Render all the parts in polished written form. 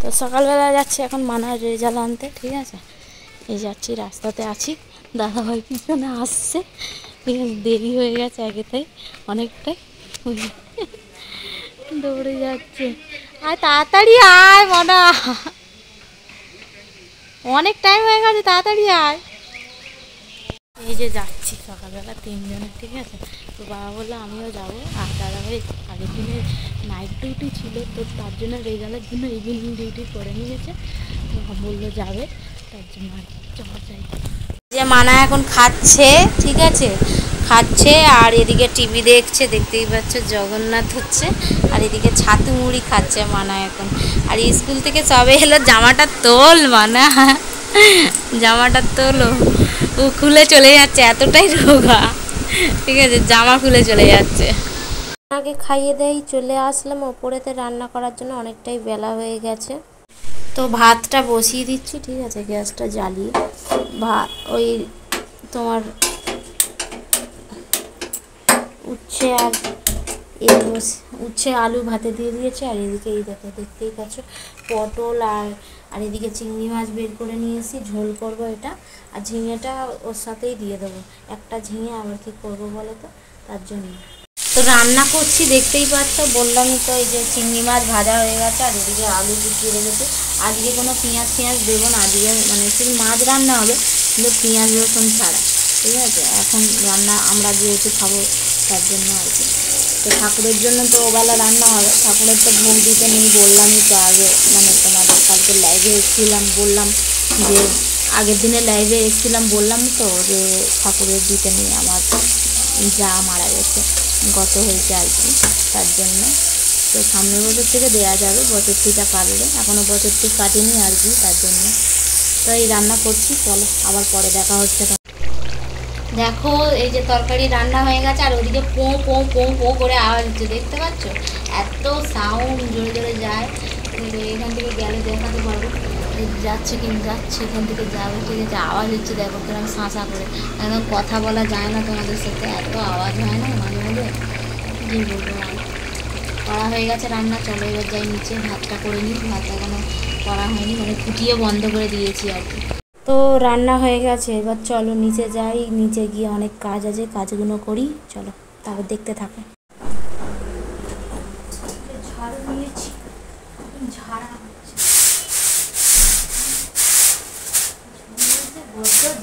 তো সকালবেলা যাচ্ছি এখন মানার রেজাল্ট আনতে, ঠিক আছে। এই যাচ্ছি, রাস্তাতে আছি, দাদাভাই পিছনে আসছে, ঠিক আছে। দেরি হয়ে গেছে আগেতেই অনেকটাই, দৌড়ে যাচ্ছে। আয় তাড়াতাড়ি আয় মানা, অনেক টাইম হয়ে গেছে, তাড়াতাড়ি আয়। এই যে যাচ্ছি সকালবেলা তিনজনে, ঠিক আছে। তো বাবা বললো আমিও যাবো, আর দাদাভাই আগের দিনে নাইট ডিউটি ছিল, তো তার জন্য রেজাল্টের জন্য ইভিনিং ডিউটি করে নিয়েছে, তো বললো যাবে, তার জন্য আর কি যাওয়া যায়। যে মানা এখন খাচ্ছে, ঠিক আছে, খাচ্ছে, আর এদিকে টিভি দেখছে, দেখতেই পাচ্ছ জগন্নাথ হচ্ছে, আর এদিকে ছাতু মুড়ি খাচ্ছে মানা এখন। আর স্কুল থেকে সবে এলো, জামাটা তোল মানা, জামাটা তোলো। ও খুলে চলে যাচ্ছে, এতটাই রোগা, ঠিক আছে, জামা খুলে চলে যাচ্ছে। আগে খাইয়ে দেয় চলে আসলাম ওপরেতে রান্না করার জন্য, অনেকটাই বেলা হয়ে গেছে। তো ভাতটা বসিয়ে দিচ্ছি, ঠিক আছে, গ্যাসটা জ্বালিয়ে। ভাত ওই তোমার উচ্ছে আর উচ্ছে আলু ভাতে দিয়ে দিয়েছে, আর এদিকে এই দেখো দেখতেই পাচ্ছ পটল আর এদিকে চিংড়ি মাছ বের করে নিয়েছি, ঝোল করব এটা, আর ঝিঙেটা ওর সাথেই দিয়ে দেবো। একটা ঝিঙে আবার কি করবো বলো তো, তার জন্য তো রান্না করছি, দেখতেই পাচ্ছ, বললামই তো। এই যে চিংড়ি মাছ ভাজা হয়ে গেছে, আর এদিকে আলু কুচিয়ে রেখেছে। আজকে কোনো পেঁয়াজ দেবো না, আজকে মানে শুধু মাছ রান্না হবে, কিন্তু পেঁয়াজ রসুন ছাড়া, ঠিক আছে। এখন রান্না আমরা যেহেতু খাবো তার জন্য আর কি। তো ঠাকুরের জন্য তো ওবেলা রান্না হবে, ঠাকুরের তো ভোগ দিতে নেই, বললামই তো আগে, মানে তোমাদের কালকে লাইভে এসেছিলাম, বললাম যে আগের দিনে লাইভে এসেছিলাম, বললাম তো যে ঠাকুরের দিতে নেই, আমার যা মারা গেছে, গত হয়েছে আর কি, তার জন্য। তো সামনের বছর থেকে দেওয়া যাবে, বছরটিটা কাটলে, এখনও বছরটি কাটেনি আর কি, তার জন্য। তো এই রান্না করছি, চলো আবার পরে দেখা হচ্ছে। দেখো এই যে তরকারি রান্না হয়ে গেছে, আর ওদিকে পোঁ পোঁ পোঁ পোঁ করে আওয়াজ হচ্ছে, দেখতে পাচ্ছ, এত সাউন্ড জোরে জোরে যায়। এখান থেকে গেলে দেখাতে পারবো যাচ্ছে কি যাচ্ছে, এখান থেকে যাবে, ঠিক আছে। আওয়াজ হচ্ছে, দেখো কিরকম শাঁসা করে, একদম কথা বলা যায় না তোমাদের সাথে, এত আওয়াজ হয় না মাঝে মাঝে, কী বলবো। করা হয়ে গেছে রান্না, চলো এবার যাই নিচে, ভাতটা করে নিই। ভাত এখনও করা হয়নি, মানে ফুটিয়ে বন্ধ করে দিয়েছি আর কি। তো রান্না হয়ে গেছে, এবার চলো নিচে যাই, নিচে গিয়ে অনেক কাজ আছে, কাজগুলো করি, চলো তারপর দেখতে থাকো। ঝাড়ু নিয়েছি, ঝাড়া হচ্ছে,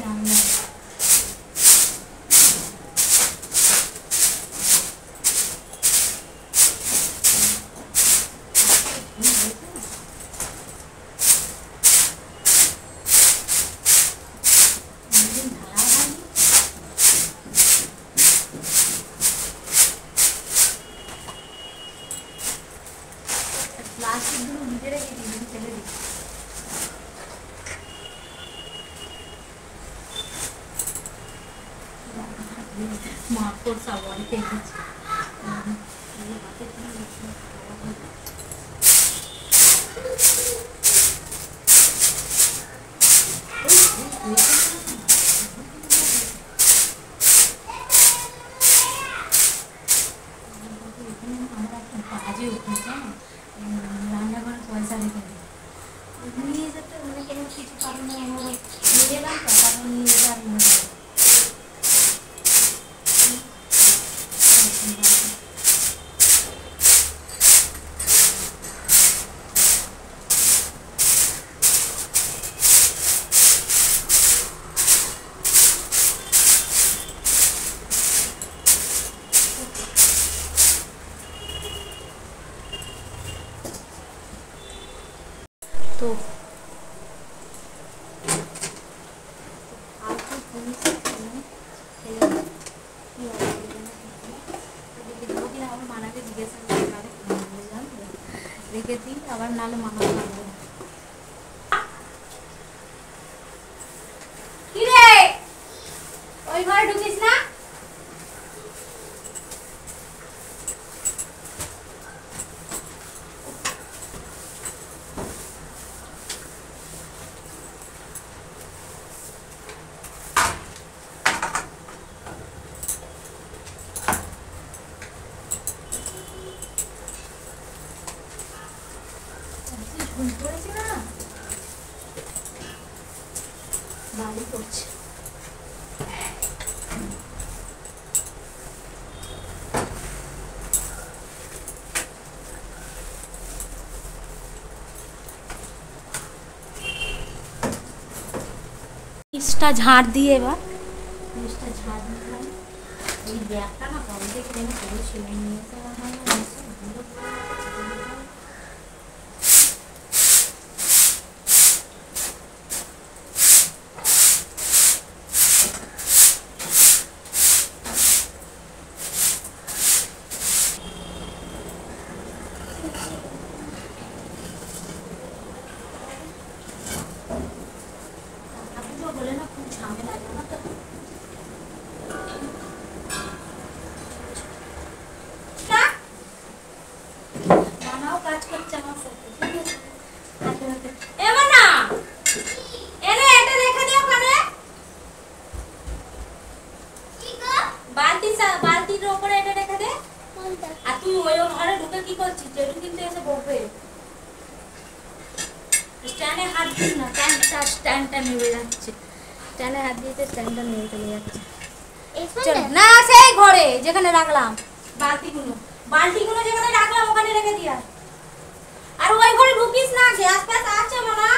জানলা প্লাস্টিকগুলো ভিজে রেখে দিই, ফেলে দিই। মাকড় সব অনেক গেছে। কাজে উঠেছে, রান্নাঘরে পয়সা রেখে দিই, নিয়ে যেতে মানে কোনো কিছু কারণে আমরা নিয়ে গেলাম, তো তারপর নিয়ে যেতে আর মনে হয়। তো মানাকে জিজ্ঞাসা রেখে দিই, আবার নাহলে মানা থাকবে। কি রে ওই ঘরে ঢুকিস না। পড়েছে না, বাড়ি পড়ছে। নিচটা ঝাড় দিয়ে এবার নিচটা ঝাড় দিলাম। এই ব্যাগটা না কম থেকে যেন পড়েছিল, নিয়ে যাওয়া হয় না। বলে না খুব ঝামেলা জানো তো। মানাও কাজ করছে আমার সাথে, ঠিক আছে? এবার না এনে এটা রেখে দিও ওখানে। বালতির উপরে এটা রেখে দে। আর তুই ওই ঘরে ঢুকে কি করছিস? যেটু কিন্তু এসে বকবে। স্ট্যান্ডে হাত দিস না, স্ট্যান্ডটা নেমে যাচ্ছে। স্ট্যান্ডে হাত দিয়েছে, স্ট্যান্ডটা নিয়ে চলে যাচ্ছে। না সেই ঘরে যেখানে রাখলাম বালতিগুলো যেখানে রাখলাম ওখানে রেখে দিয়া। আর ওই ঘরে ঢুকিস না, গ্যাস ফ্যাস আছে মামা।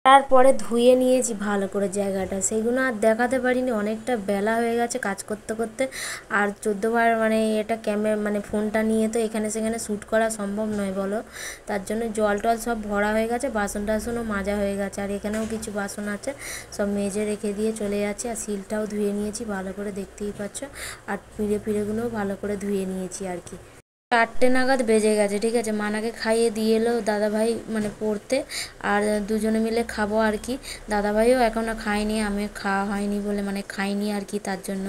তারপরে ধুয়ে নিয়েছি ভালো করে জায়গাটা, সেইগুলো আর দেখাতে পারিনি, অনেকটা বেলা হয়ে গেছে কাজ করতে করতে। আর 14বার মানে এটা মানে ফোনটা নিয়ে তো এখানে সেখানে শ্যুট করা সম্ভব নয় বলো। তার জন্য জল টল সব ভরা হয়ে গেছে, বাসন টাসনও মাজা হয়ে গেছে। আর এখানেও কিছু বাসন আছে, সব মেজে রেখে দিয়ে চলে যাচ্ছে। আর শিলটাও ধুয়ে নিয়েছি ভালো করে, দেখতেই পাচ্ছ। আর পিঁড়েগুলোও ভালো করে ধুয়ে নিয়েছি আর কি। 4টে নাগাদ বেজে গেছে, ঠিক আছে? মানাকে খাইয়ে দিয়ে এলো দাদাভাই মানে পড়তে, আর দুজনে মিলে খাবো আর কি। দাদাভাইও এখনও খায়নি, আমি খাওয়া হয়নি বলে মানে খাইনি আর কি, তার জন্য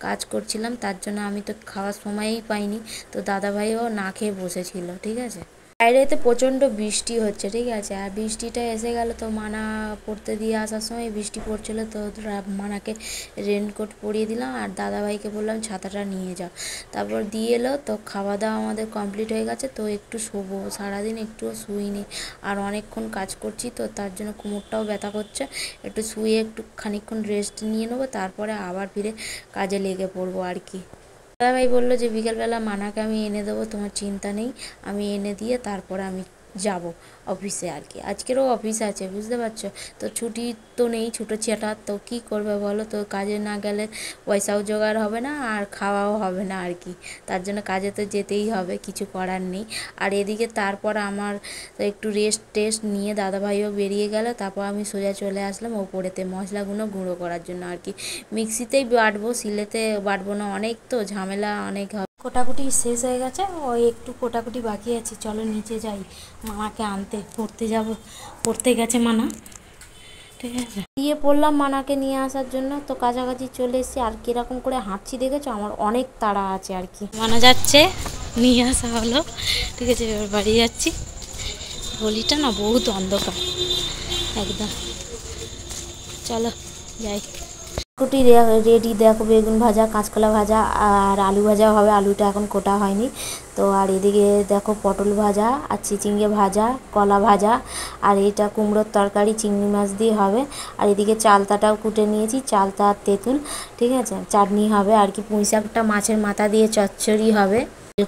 কাজ করছিলাম, তার জন্য আমি তো খাওয়ার সময়ই পাইনি। তো দাদাভাইও না খেয়ে বসেছিল, ঠিক আছে? বাইরেতে প্রচণ্ড বৃষ্টি হচ্ছে, ঠিক আছে? আর বৃষ্টিটা এসে গেল, তো মানা পড়তে দিয়ে আসার সময় বৃষ্টি পড়ছিল, তো মানাকে রেনকোট পরিয়ে দিলাম আর দাদাভাইকে বললাম ছাতাটা নিয়ে যাও। তারপর দিয়ে এলো, তো খাওয়া দাওয়া আমাদের কমপ্লিট হয়ে গেছে। তো একটু শোবো, সারাদিন একটুও শুইনি, আর অনেকক্ষণ কাজ করছি, তো তার জন্য কোমরটাও ব্যথা করছে। একটু শুয়ে একটু খানিকক্ষণ রেস্ট নিয়ে নেবো, তারপরে আবার ফিরে কাজে লেগে পড়বো আর কি। দাদাভাই বললো যে বিকেলবেলা মানাকে আমি এনে দেবো, তোমার চিন্তা নেই, আমি এনে দিয়ে তারপরে আমি যাব অফিসে আর কি। আজকেরও অফিস আছে, বুঝতে পারছো তো? ছুটি তো নেই, ছোটো ছেটা, তো কী করবে বলো? তো কাজে না গেলে পয়সাও জোগাড় হবে না আর খাওয়াও হবে না আর কি। তার জন্য কাজে তো যেতেই হবে, কিছু করার নেই। আর এদিকে তারপর আমার একটু টেস্ট নিয়ে দাদাভাইও বেরিয়ে গেল, তারপর আমি সোজা চলে আসলাম ওপরেতে মশলাগুলো গুঁড়ো করার জন্য আর কি। মিক্সিতেই বাটবো, সিলেতে বাটবো না, অনেক তো ঝামেলা অনেক। কোটাকুটি শেষ হয়ে গেছে, ওই একটু কোটাকুটি বাকি আছে। চলো নিচে যাই মানাকে আনতে, পড়তে যাব, পড়তে গেছে মানা, ঠিক আছে? দিয়ে পড়লাম মানাকে নিয়ে আসার জন্য। তো কাছাকাছি চলে এসেছি, আর কীরকম করে হাঁটছি দেখেছো? আমার অনেক তাড়া আছে আর কি। মানা যাচ্ছে, নিয়ে আসা হলো, ঠিক আছে? এবার বাড়ি যাচ্ছি। গলিটা না বহুত অন্ধকার একদম, চলো যাই। কুটি রেডি, দেখো বেগুন ভাজা, কাঁচকলা ভাজা আর আলু ভাজা হবে, আলুটা এখন কোটা হয়নি তো। আর এদিকে দেখো পটল ভাজা আর চিচিঙ্গে ভাজা, কলা ভাজা, আর এটা কুমড়োর তরকারি চিংড়ি মাছ দিয়ে হবে। আর এদিকে চালতাটাও কুটে নিয়েছি, চালতা আর তেঁতুল, ঠিক আছে? চাটনি হবে আর কি। পুঁই শাকটা মাছের মাথা দিয়ে চচ্চড়ি হবে।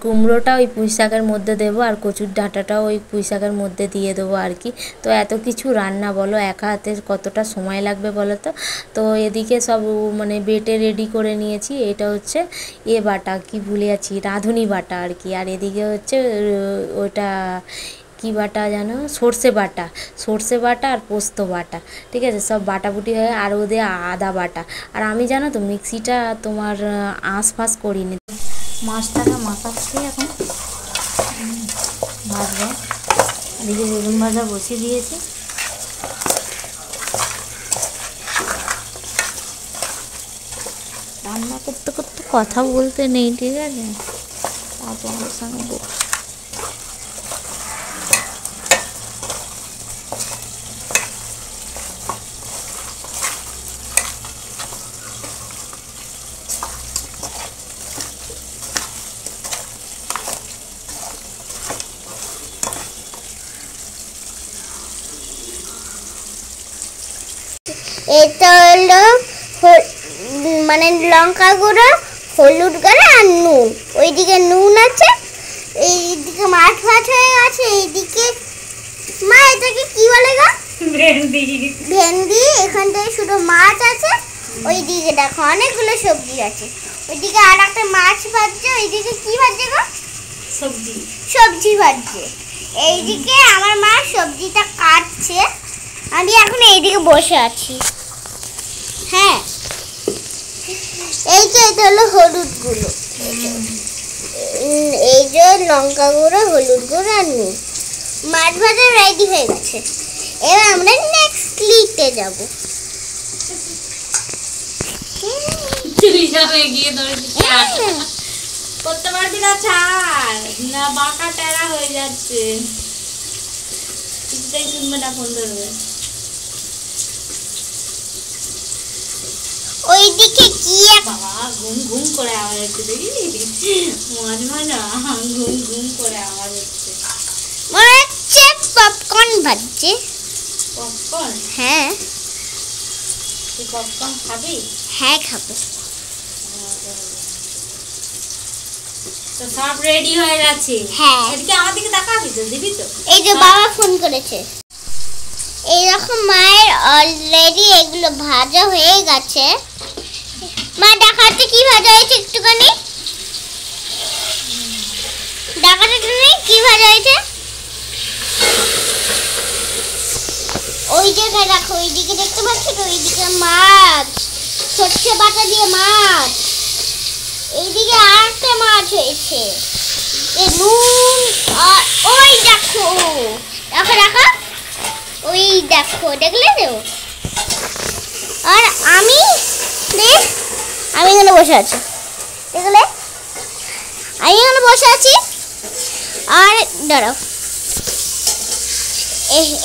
কুমড়োটা ওই পুঁই শাকের মধ্যে দেবো, আর কচুর ডাঁটাটাও ওই পুঁই শাকের মধ্যে দিয়ে দেবো আর কি। তো এত কিছু রান্না বলো, একা হাতে কতটা সময় লাগবে বলো তো? তো এদিকে সব মানে বেটে রেডি করে নিয়েছি। এটা হচ্ছে বাটা, কি ভুলে যাচ্ছি, রাঁধুনি বাটা আর কি। আর এদিকে হচ্ছে ওটা কি বাটা জানো? সর্ষে বাটা আর পোস্ত বাটা, ঠিক আছে? সব বাটাবুটি হয়ে, আর ওদের আদা বাটা। আর আমি জানো তো মিক্সিটা তোমার আঁশফাঁস করিনি। মাছটাকে মাখাচ্ছি এখন, ভাজবো। এদিকে বেগুন ভাজা বসিয়ে দিয়েছি। রান্না করতে করতে কথা বলতে নেই, ঠিক আছে? তোমাদের সঙ্গে এটা হলো মানে লঙ্কা গুঁড়ো, হলুদ গুঁড়ো আর নুন। ওইদিকে নুন আছে, এইদিকে মাছ ভাত হয়ে গেছে। এইদিকে মা এটাকে কি বলে গো? ভেন্ডি। ভেন্ডি। এখান থেকে শুধু মাছ আছে। ওইদিকে দেখো অনেকগুলো সবজি আছে। ওইদিকে আর একটা মাছ ভাজছে। ওইদিকে কি ভাজছে গো? সবজি। সবজি ভাজছে। এইদিকে আমার মা সবজিটা কাটছে, আমি এখন এইদিকে বসে আছি। হ্যাঁ, এই যে এটা হলো হলুদ গুঁড়ো, এই যে লঙ্কা গুঁড়ো, হলুদ গুঁড়ো আর নুন। মাছ ভাজা রেডি হয়ে গেছে। এবার আমরা নেক্সট ক্লিপে যাব। করতে পারবি না, ছাড় না, বাঁকা টেরা হয়ে যাচ্ছে। কিছুটাই শুনবে না, ফোন ধরবে। ওইদিকে কি বাবা ঘুম ঘুম করে আওয়াজ হচ্ছে, দেখি মাঝ মাঝা ঘুম ঘুম করে আওয়াজ হচ্ছে। মনে হচ্ছে পপকর্ন ভাজছে। পপকর্ন? হ্যাঁ। তুই পপকর্ন খাবি? হ্যাঁ, খাবো। তো সব রেডি হয়ে গেছে। হ্যাঁ। এদিকে আমার দিকে তাকাবি তো, দিবি তো? এই যে বাবা ফোন করেছে। এইরকম মায়ের অলরেডি এগুলো ভাজা হয়ে গেছে। মা দেখাতে কি ভাজা হয়েছে একটুখানি, দেখাতে তুমি কি ভাজা হয়েছে। ওই জায়গায় রাখো, ওইদিকে দেখতে পাচ্ছ তো? ওইদিকে মাছ, সর্ষে বাটা দিয়ে মাছ। এইদিকে আর একটা মাছ হয়েছে, নুন। আর ওই দেখো, দেখো দেখো, ওই দেখো, দেখলে তো? আর আমি এখানে বসে আছি, দেখলে? আমি এখানে বসে আছি। আর দাঁড়াও,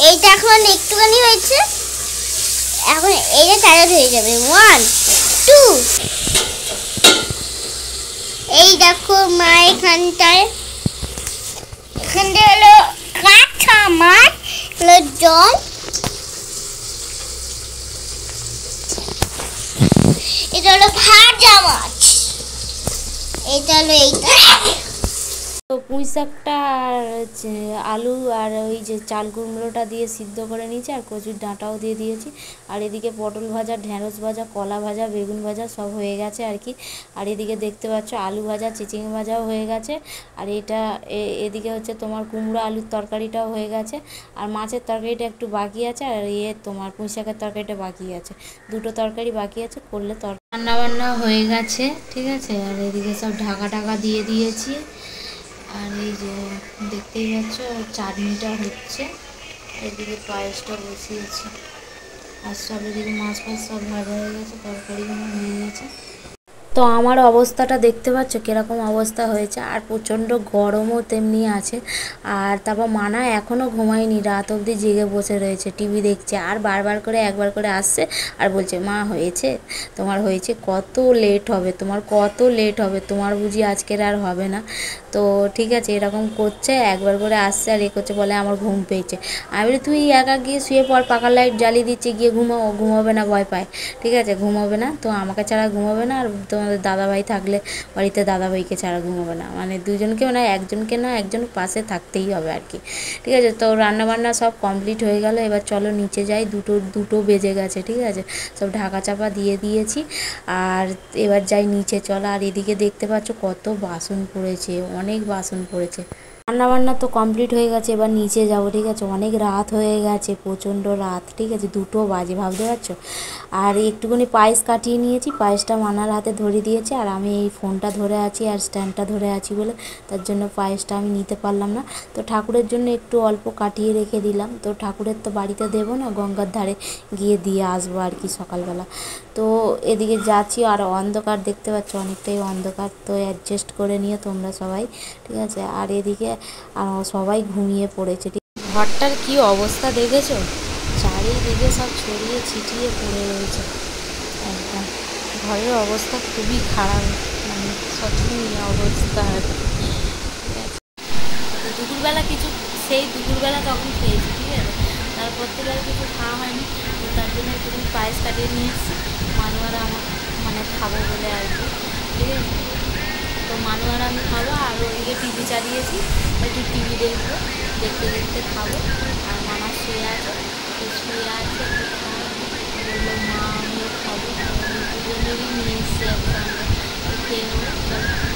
এইটা এখন একটুখানি হয়েছে, এখন এইটা টায়ার হয়ে যাবে। 1 2। এই দেখো মা এখানটায় হলো কাঁচা মাছ, হলো জল। এটা হলো ভাজা মাছ। এটা হলো এইটা। তো পুঁই শাকটা আর আলু আর ওই যে চাল কুমড়োটা দিয়ে সিদ্ধ করে নিয়েছি, আর কচুর ডাঁটাও দিয়ে দিয়েছি। আর এদিকে পটল ভাজা, ঢ্যাঁড়স ভাজা, কলা ভাজা, বেগুন ভাজা সব হয়ে গেছে আর কি। আর এদিকে দেখতে পাচ্ছ আলু ভাজা, চিচিঙে ভাজাও হয়ে গেছে। আর এটা এদিকে হচ্ছে তোমার কুমড়ো আলুর তরকারিটাও হয়ে গেছে। আর মাছের তরকারিটা একটু বাকি আছে, আর তোমার পুঁই শাকের তরকারিটা বাকি আছে। দুটো তরকারি বাকি আছে, করলে রান্না বান্না হয়ে গেছে, ঠিক আছে। আর এদিকে সব ঢাকা টাকা দিয়ে দিয়েছি। আর এই যে দেখতেই পাচ্ছ চাটনিটা হচ্ছে, এদিকে পায়েসটা বসিয়েছি। আর সব এদিকে মাছ ফাছ সব ভাজা হয়ে গেছে, তরকারিগুলো হয়ে গেছে। তো আমার অবস্থাটা দেখতে পাচ্ছ কীরকম অবস্থা হয়েছে। আর প্রচণ্ড গরমও তেমনি আছে। আর তারপর মানা এখনও ঘুমায়নি, রাত অবধি জেগে বসে রয়েছে, টিভি দেখছে। আর বারবার করে একবার করে আসছে আর বলছে, মা হয়েছে, তোমার হয়েছে, কত লেট হবে তোমার, কত লেট হবে তোমার, বুঝি আজকের আর হবে না। তো ঠিক আছে, এরকম করছে, একবার করে আসছে আর করছে, বলে আমার ঘুম পেয়েছে। আমি বলি তুই একা গিয়ে শুয়ে পড়, পাকার লাইট জ্বালিয়ে দিচ্ছে, গিয়ে ঘুমাও। ঘুমাবে না, ভয় পায়, ঠিক আছে, ঘুমাবে না। তো আমাকে ছাড়া ঘুমাবে না। আর তোমাদের দাদাভাই থাকলে বাড়িতে দাদাভাইকে ছাড়া ঘুমাবে না, মানে দুজনকে, মানে একজনকে না একজন পাশে থাকতেই হবে আর কি, ঠিক আছে। তো রান্নাবান্না সব কমপ্লিট হয়ে গেল। এবার চলো নিচে যাই, দুটো বেজে গেছে, ঠিক আছে। সব ঢাকা চাপা দিয়ে দিয়েছি। আর এবার যাই নিচে, চলো। আর এদিকে দেখতে পাচ্ছ কত বাসন পড়েছে, অনেক বাসন পড়েছে। রান্না বান্না তো কমপ্লিট হয়ে গেছে, এবার নিচে যাবো, ঠিক আছে। অনেক রাত হয়ে গেছে, প্রচণ্ড রাত, ঠিক আছে, 2টো বাজে, ভাবতে পারছো। আর একটুখানি পায়েস কাটিয়ে নিয়েছি, পায়েসটা মানার হাতে ধরে দিয়েছে, আর আমি এই ফোনটা ধরে আছি আর স্ট্যান্ডটা ধরে আছি বলে তার জন্য পায়েসটা আমি নিতে পারলাম না। তো ঠাকুরের জন্য একটু অল্প কাটিয়ে রেখে দিলাম। তো ঠাকুরের তো বাড়িতে দেবো না, গঙ্গার ধারে গিয়ে দিয়ে আসবো আর কি সকালবেলা। তো এদিকে যাচ্ছি, আর অন্ধকার দেখতে পাচ্ছ, অনেকটাই অন্ধকার, তো অ্যাডজাস্ট করে নিয়ে তোমরা সবাই, ঠিক আছে। আর এদিকে সবাই ঘুমিয়ে পড়েছে। ঘরটার কি অবস্থা দেখেছো, চারিদিকে সব ছড়িয়ে ছিটিয়ে পড়ে রয়েছে একদম। ঘরের অবস্থা খুবই খারাপ, মানে শোচনীয় অবস্থা আর কি। ঠিক আছে, তো দুপুরবেলা কিছু, সেই দুপুরবেলা তখন খেয়েছি, ঠিক আছে। তারপর থেকে আর কিছু খাওয়া হয়নি, তো তার জন্য একটু পায়েস কাটিয়ে নিয়ে এসেছি মানুয়ারা আমার, মানে খাবো বলে আর কি, ঠিক আছে। তো মানুয়ারা আমি খাবো, আর ওইদিকে টিভি চালিয়েছি, একটু টিভি দেখবো, দেখতে দেখতে খাবো। আর মামা শুয়ে আছে, তো শুয়ে আছে, একটু খাবো, বললো মা আমিও খাবো, দুজনেরই নিয়ে এসছি একসঙ্গে, তো খেয়ে নেবো, চলো।